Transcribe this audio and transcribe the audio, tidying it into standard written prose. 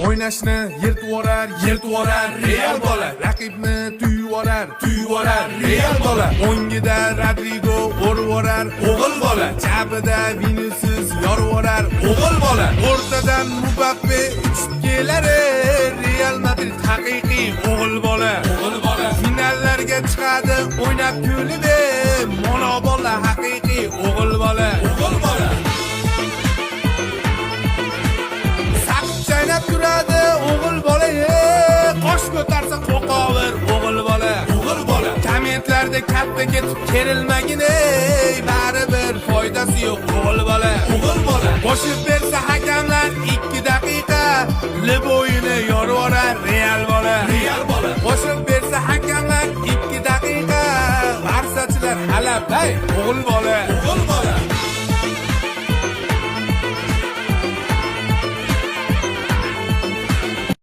O'ynashni yirtvorar Real bola. Raqibni tuyvorar Real bola. O'ngida Rodrigo o'rvorar o'g'il bola. Chabida Vinicius yorvorar o'g'il bola. O'rtadan Mbappe uchib kelar Real Madrid haqiqiy o'g'il bola. Finallarga chiqadi o'ynab kulib Mono bola haqiqiy o'g'il bola. Chaynab turadi o'g'il bola, qosh ko'tarsa qo'qovir o'g'il bola. Kommentlarda katta ketib kerilmagin, baribir foydasi yo'q o'g'il bola. Qo'shib bersa hakamlar 2 daqiqa, lib o'yini yorvorar Real bola. Qo'shib bersa hakamlar 2 daqiqa, barsachilar halab o'g'il bola.